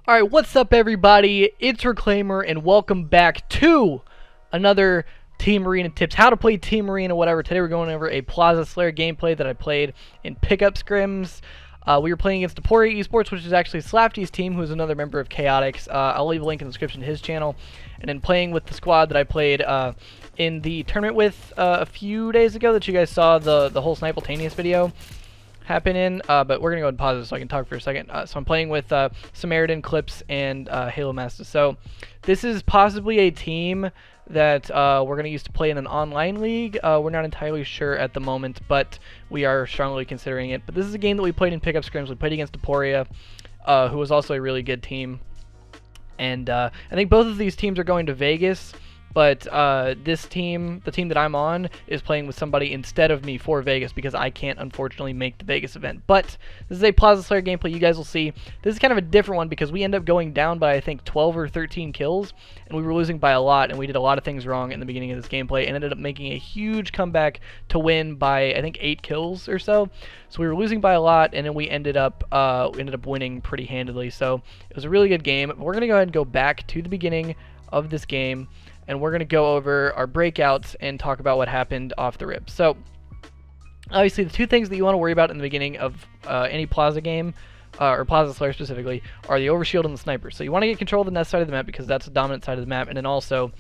Alright, what's up everybody? It's Reclaimer and welcome back to another Team Arena tips. How to play Team Arena, whatever. Today we're going over a Plaza Slayer gameplay that I played in pickup scrims. We were playing against Aporia Esports, which is actually Slafty's team, who's another member of Chaotix. I'll leave a link in the description to his channel. And then playing with the squad that I played in the tournament with a few days ago that you guys saw the whole Simultaneous video happen in, but we're gonna go ahead and pause it so I can talk for a second. So I'm playing with Samaritan, Clips, and Halo Master. So this is possibly a team that we're gonna use to play in an online league. We're not entirely sure at the moment, but we are strongly considering it. But this is a game that we played in pickup scrims. We played against Aporia, who was also a really good team. And I think both of these teams are going to Vegas. But this team, the team that I'm on, is playing with somebody instead of me for Vegas because I can't, unfortunately, make the Vegas event. But this is a Plaza Slayer gameplay. You guys will see. This is kind of a different one because we end up going down by, I think, 12 or 13 kills. And we were losing by a lot, and we did a lot of things wrong in the beginning of this gameplay and ended up making a huge comeback to win by, I think, 8 kills or so. So we were losing by a lot, and then we ended up winning pretty handily. So it was a really good game. We're going to go ahead and go back to the beginning of this game, and we're going to go over our breakouts and talk about what happened off the rip. So, obviously, the two things that you want to worry about in the beginning of any Plaza game, or Plaza Slayer specifically, are the overshield and the sniper. So you want to get control of the nest side of the map because that's the dominant side of the map, and then also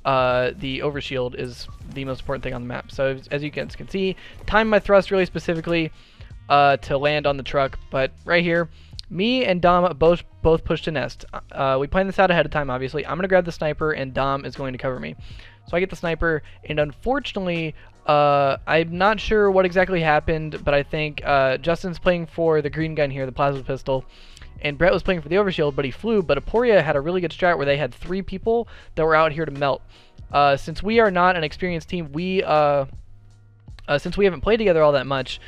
the overshield is the most important thing on the map. So as you guys can see, time my thrust really specifically to land on the truck, but right here, me and Dom both pushed a nest. We planned this out ahead of time, obviously. I'm going to grab the sniper, and Dom is going to cover me. So I get the sniper, and unfortunately, I'm not sure what exactly happened, but I think Justin's playing for the green gun here, the plasma pistol, and Brett was playing for the overshield, but he flew. But Aporia had a really good strat where they had 3 people that were out here to melt. Since we are not an experienced team, since we haven't played together all that much,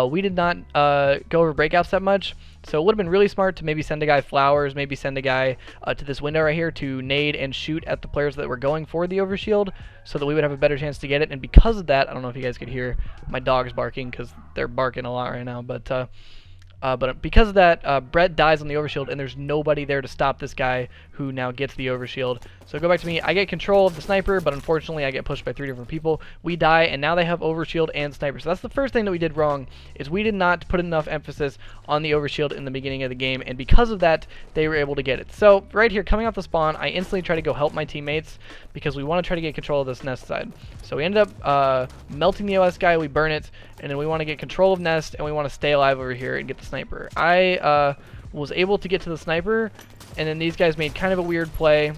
we did not go over breakouts that much. So it would have been really smart to maybe send a guy flowers, maybe send a guy to this window right here to nade and shoot at the players that were going for the overshield so that we would have a better chance to get it. And because of that, I don't know if you guys could hear my dogs barking because they're barking a lot right now, but because of that, Brett dies on the overshield, and there's nobody there to stop this guy who now gets the overshield. So go back to me. I get control of the sniper, but unfortunately I get pushed by 3 different people. We die, and now they have overshield and sniper. So that's the first thing that we did wrong, is we did not put enough emphasis on the overshield in the beginning of the game, and because of that, they were able to get it. So right here, coming off the spawn, I instantly try to go help my teammates because we want to try to get control of this nest side. So we ended up melting the OS guy, we burn it, and then we want to get control of nest, and we want to stay alive over here and get the sniper. I was able to get to the sniper, and then these guys made kind of a weird play,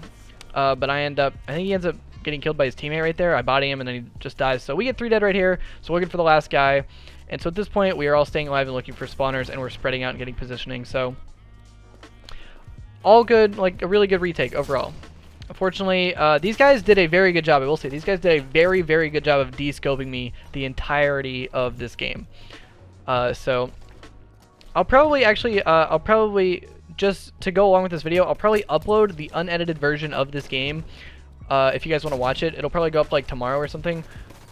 but I think he ends up getting killed by his teammate right there. I body him, and then he just dies. So we get 3 dead right here, so we're looking for the last guy. And so at this point, we are all staying alive and looking for spawners, and we're spreading out and getting positioning. So all good, like a really good retake overall. Unfortunately, these guys did a very good job. I will say, these guys did a very, very good job of de-scoping me the entirety of this game. So I'll probably just to go along with this video, I'll probably upload the unedited version of this game. If you guys want to watch it, it'll probably go up like tomorrow or something.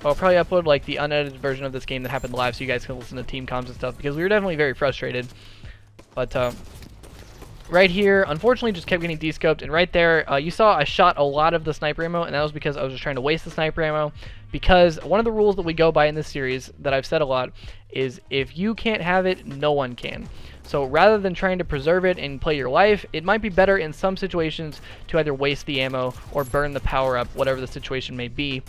I'll probably upload like the unedited version of this game that happened live so you guys can listen to team comms and stuff because we were definitely very frustrated. But right here, unfortunately, just kept getting de-scoped, and right there, you saw I shot a lot of the sniper ammo, and that was because I was just trying to waste the sniper ammo, because one of the rules that we go by in this series, that I've said a lot, is if you can't have it, no one can. So rather than trying to preserve it and play your life, it might be better in some situations to either waste the ammo or burn the power-up, whatever the situation may be.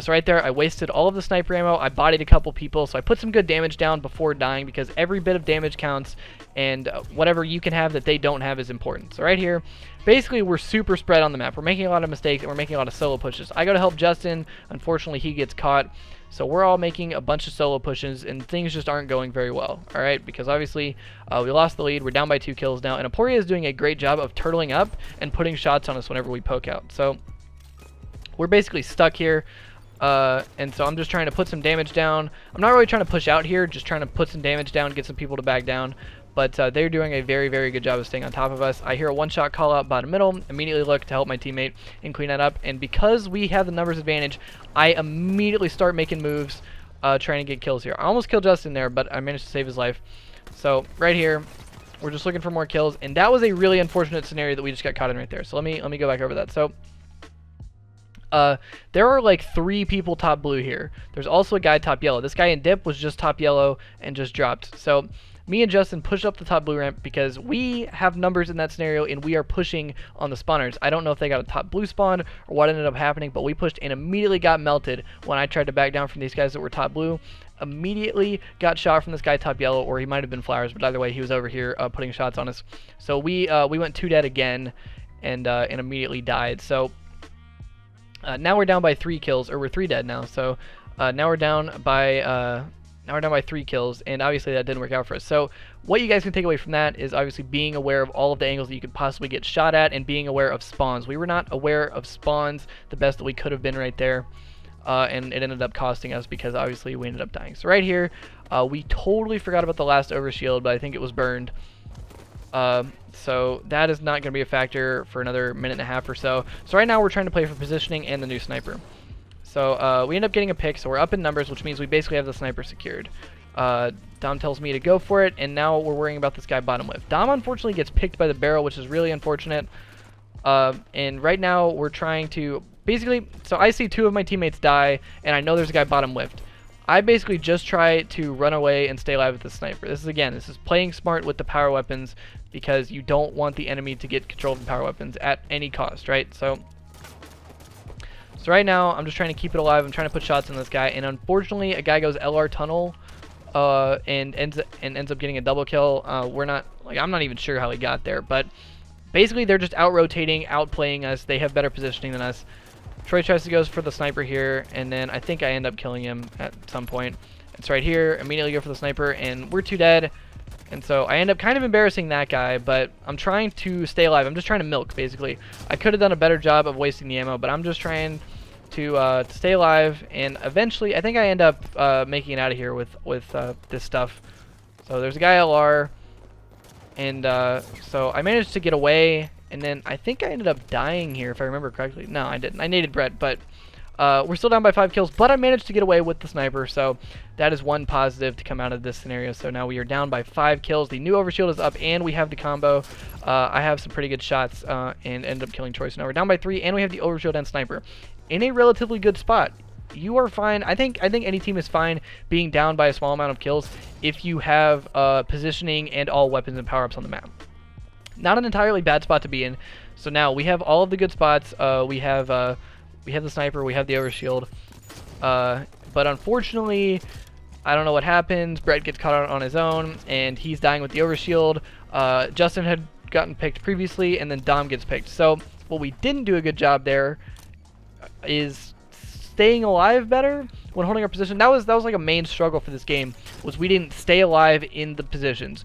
So right there, I wasted all of the sniper ammo. I bodied a couple people, so I put some good damage down before dying because every bit of damage counts, and whatever you can have that they don't have is important. So right here, basically we're super spread on the map. We're making a lot of mistakes, and we're making a lot of solo pushes. I go to help Justin. Unfortunately, he gets caught. So we're all making a bunch of solo pushes, and things just aren't going very well, all right? Because obviously, we lost the lead. We're down by 2 kills now, and Aporia is doing a great job of turtling up and putting shots on us whenever we poke out. So we're basically stuck here. And so I'm just trying to put some damage down. I'm not really trying to push out here, just trying to put some damage down, get some people to back down. But they're doing a very, very good job of staying on top of us. I hear a one-shot call out bottom middle, immediately look to help my teammate and clean that up. And because we have the numbers advantage, I immediately start making moves, trying to get kills here. I almost killed Justin there, but I managed to save his life. So right here, We're just looking for more kills, and that was a really unfortunate scenario that we just got caught in right there. So let me go back over that. So there are like 3 people top blue here. There's also a guy top yellow. This guy in dip was just top yellow and just dropped. So me and Justin pushed up the top blue ramp because we have numbers in that scenario and we are pushing on the spawners. I don't know if they got a top blue spawn or what ended up happening, but we pushed and immediately got melted when I tried to back down from these guys that were top blue. Immediately got shot from this guy top yellow, or he might have been flowers, but either way he was over here putting shots on us. So we went 2 dead again and immediately died. So now we're down by 3 kills, or we're 3 dead now. So now we're down by 3 kills, and obviously that didn't work out for us. So what you guys can take away from that is obviously being aware of all of the angles that you could possibly get shot at, and being aware of spawns. We were not aware of spawns the best that we could have been right there, and it ended up costing us because obviously we ended up dying. So right here, we totally forgot about the last overshield, but I think it was burned. So that is not going to be a factor for another minute and a half or so. So right now we're trying to play for positioning and the new sniper. So we end up getting a pick, so we're up in numbers, which means we basically have the sniper secured. Dom tells me to go for it, and now we're worrying about this guy bottom whip. Dom unfortunately gets picked by the barrel, which is really unfortunate. And right now we're trying to basically, so I see 2 of my teammates die, and I know there's a guy bottom whipped. I basically just try to run away and stay alive with the sniper. This is playing smart with the power weapons, because you don't want the enemy to get control of the power weapons at any cost, right? So right now I'm just trying to keep it alive. I'm trying to put shots in this guy, and unfortunately a guy goes LR tunnel and ends up getting a double kill. I'm not even sure how he got there, but basically they're just out rotating, outplaying us. They have better positioning than us. Troy tries to go for the sniper here, and then I think I end up killing him at some point. It's right here, immediately go for the sniper, and we're 2 dead. And so I end up kind of embarrassing that guy, but I'm trying to stay alive. I'm just trying to milk, basically. I could have done a better job of wasting the ammo, but I'm just trying to stay alive, and eventually I think I end up making it out of here with this stuff. So there's a guy LR, and so I managed to get away, and then I think I ended up dying here, if I remember correctly. No, I didn't. I naded Brett, but we're still down by 5 kills, but I managed to get away with the sniper, so that is one positive to come out of this scenario. So now we are down by 5 kills. The new overshield is up, and we have the combo. I have some pretty good shots and end up killing Troy. So now we're down by 3, and we have the overshield and sniper in a relatively good spot. You are fine. I think any team is fine being down by a small amount of kills if you have positioning and all weapons and power-ups on the map. Not an entirely bad spot to be in. So now we have all of the good spots. We have the sniper, we have the overshield, but unfortunately I don't know what happens. Brett gets caught out on his own, and he's dying with the overshield. Justin had gotten picked previously, and then Dom gets picked. So what we didn't do a good job there is staying alive better when holding our position. That was like a main struggle for this game, was we didn't stay alive in the positions.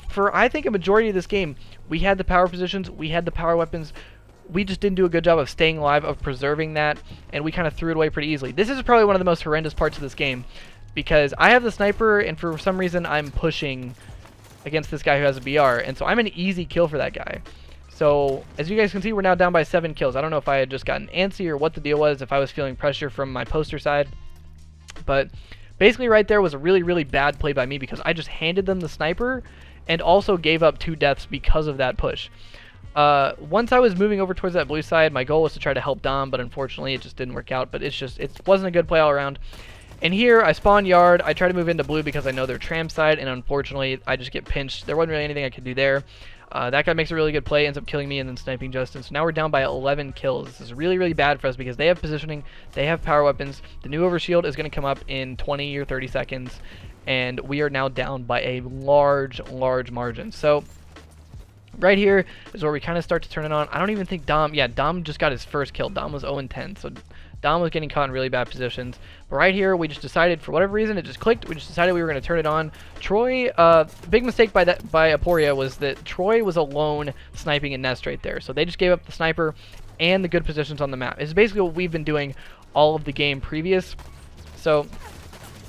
For I think a majority of this game, we had the power positions, we had the power weapons. We just didn't do a good job of staying alive, of preserving that, and we kind of threw it away pretty easily. This is probably one of the most horrendous parts of this game, because I have the sniper, and for some reason I'm pushing against this guy who has a BR, and so I'm an easy kill for that guy. So as you guys can see, we're now down by 7 kills. I don't know if I had just gotten antsy or what the deal was, if I was feeling pressure from my poster side, but basically right there was a really, really bad play by me, because I just handed them the sniper and also gave up 2 deaths because of that push. Once I was moving over towards that blue side, my goal was to try to help Dom, but unfortunately it just didn't work out. But it wasn't a good play all around. And here I spawn yard. I try to move into blue because I know they're tram side, and unfortunately I just get pinched. There wasn't really anything I could do there. That guy makes a really good play, ends up killing me and then sniping Justin. So now we're down by 11 kills. This is really, really bad for us because they have positioning, they have power weapons. The new overshield is going to come up in 20 or 30 seconds, and we are now down by a large, large margin. So right here is where we kind of start to turn it on. I don't even think Dom just got his first kill. Dom was 0-10, so Dom was getting caught in really bad positions. But right here, we just decided, for whatever reason, it just clicked. We just decided we were going to turn it on. Troy, big mistake by Aporia was that Troy was alone sniping a nest right there. So they just gave up the sniper and the good positions on the map. It's basically what we've been doing all of the game previous. So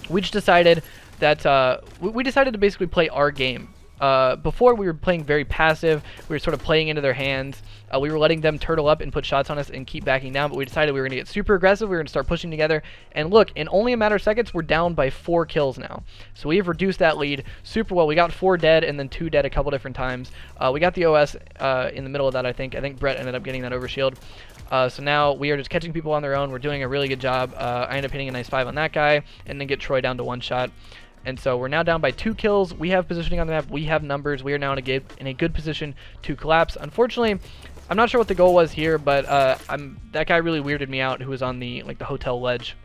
we just decided that we decided to basically play our game. before we were playing very passive. We were sort of playing into their hands. We were letting them turtle up and put shots on us and keep backing down, but we decided we were going to get super aggressive. We were going to start pushing together. And look, in only a matter of seconds, we're down by 4 kills now. So we have reduced that lead super well. We got 4 dead and then 2 dead a couple different times. We got the OS in the middle of that, I think. I think Brett ended up getting that overshield. So now we are just catching people on their own. We're doing a really good job. I ended up hitting a nice 5 on that guy and then get Troy down to 1 shot. And so we're now down by 2 kills. We have positioning on the map. We have numbers. We are now in a good position to collapse. Unfortunately, I'm not sure what the goal was here, but that guy really weirded me out who was on the hotel ledge.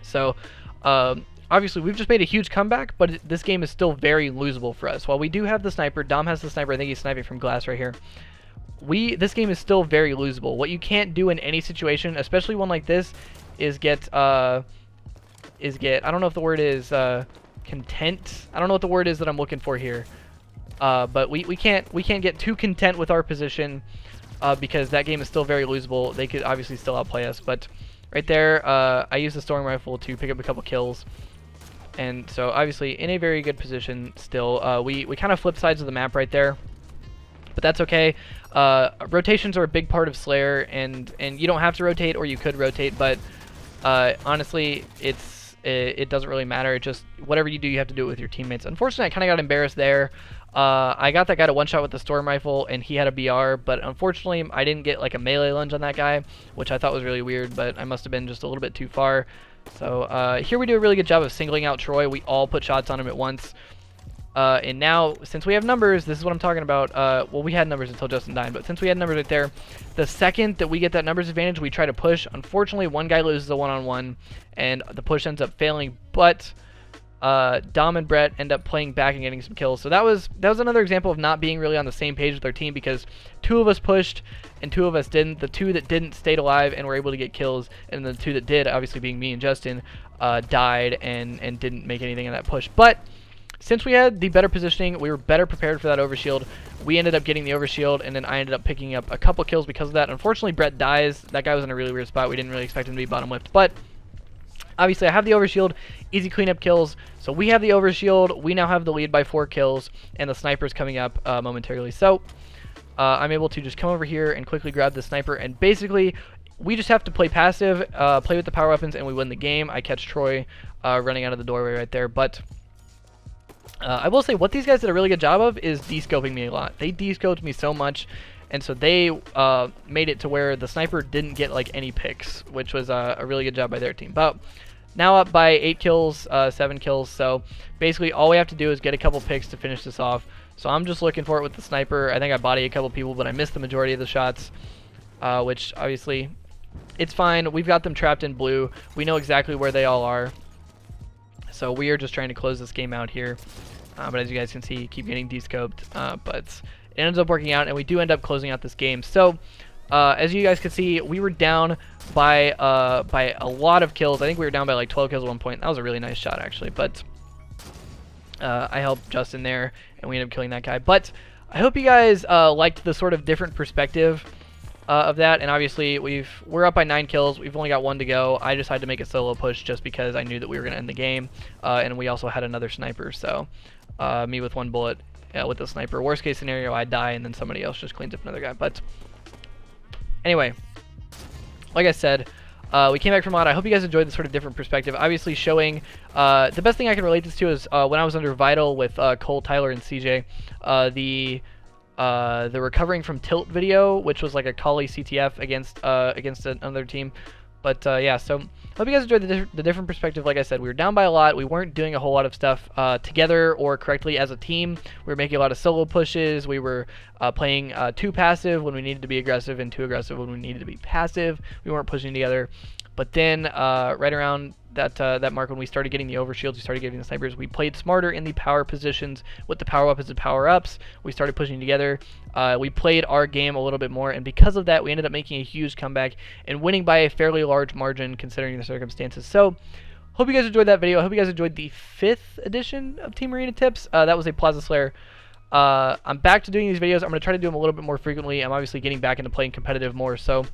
So obviously we've just made a huge comeback, but this game is still very losable for us. While we do have the sniper, Dom has the sniper. I think he's sniping from glass right here. This game is still very losable. What you can't do in any situation, especially one like this, is get I don't know if the word is content. I don't know what the word is that I'm looking for here. But we can't get too content with our position because that game is still very losable. They could obviously still outplay us, but right there, I used the storm rifle to pick up a couple kills. And so obviously in a very good position still. We kind of flip sides of the map right there, but that's okay. Rotations are a big part of Slayer, and you don't have to rotate, or you could rotate, but honestly, it doesn't really matter. It just, whatever you do, you have to do it with your teammates. Unfortunately, I kind of got embarrassed there. I got that guy to one shot with the storm rifle, and he had a BR, but unfortunately, I didn't get like a melee lunge on that guy, which I thought was really weird, but I must have been just a little bit too far. So here we do a really good job of singling out Troy. We all put shots on him at once. And now, since we have numbers, this is what I'm talking about. Well, we had numbers until Justin died, but since we had numbers right there, the second that we get that numbers advantage, we try to push. Unfortunately, one guy loses a one-on-one, and the push ends up failing, but Dom and Brett end up playing back and getting some kills. So that was another example of not being really on the same page with our team, because 2 of us pushed and 2 of us didn't. The 2 that didn't stayed alive and were able to get kills, and the 2 that did, obviously being me and Justin, died and didn't make anything in that push. But since we had the better positioning, we were better prepared for that overshield. We ended up getting the overshield, and then I ended up picking up a couple kills because of that. Unfortunately, Brett dies. That guy was in a really weird spot. We didn't really expect him to be bottom whipped, but obviously I have the overshield, easy cleanup kills. So we have the overshield. We now have the lead by 4 kills, and the sniper's coming up momentarily. So I'm able to just come over here and quickly grab the sniper, and basically we just have to play passive, play with the power weapons, and we win the game. I catch Troy running out of the doorway right there, but I will say what these guys did a really good job of is de-scoping me a lot. They de-scoped me so much, and so they made it to where the sniper didn't get like any picks, which was a really good job by their team. But now up by 8 kills, 7 kills, so basically all we have to do is get a couple picks to finish this off. So I'm just looking for it with the sniper. I think I bodied a couple people, but I missed the majority of the shots, which obviously it's fine. We've got them trapped in blue. We know exactly where they all are. So we are just trying to close this game out here. But as you guys can see, keep getting de-scoped. But it ends up working out, and we do end up closing out this game. So as you guys can see, we were down by a lot of kills. I think we were down by like 12 kills at one point. That was a really nice shot, actually. But I helped Justin there, and we ended up killing that guy. But I hope you guys liked the sort of different perspective of that. And obviously, we're up by 9 kills. We've only got 1 to go. I decided to make a solo push just because I knew that we were going to end the game. And we also had another sniper, so me with 1 bullet with the sniper. Worst case scenario, I die, and then somebody else just cleans up another guy. But anyway, like I said, we came back from mod. I hope you guys enjoyed the sort of different perspective. Obviously showing, the best thing I can relate this to is when I was under Vital with Cole, Tyler, and CJ, the recovering from tilt video, which was like a Kali CTF against another team. But yeah, so hope you guys enjoyed the different perspective. Like I said, we were down by a lot. We weren't doing a whole lot of stuff together or correctly as a team. We were making a lot of solo pushes. We were playing too passive when we needed to be aggressive, and too aggressive when we needed to be passive. We weren't pushing together. But then right around that mark, when we started getting the overshields, we started getting the snipers, we played smarter in the power positions with the power weapons and power ups. We started pushing together. We played our game a little bit more, and because of that, we ended up making a huge comeback and winning by a fairly large margin considering the circumstances. So hope you guys enjoyed that video. I hope you guys enjoyed the 5th edition of Team Arena Tips. That was a Plaza Slayer. I'm back to doing these videos. I'm going to try to do them a little bit more frequently. I'm obviously getting back into playing competitive more, so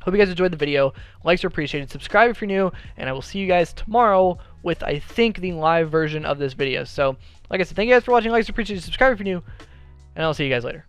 Hope you guys enjoyed the video. Likes are appreciated. Subscribe if you're new, and I will see you guys tomorrow with, I think, the live version of this video. So, like I said, thank you guys for watching. Likes are appreciated. Subscribe if you're new, and I'll see you guys later.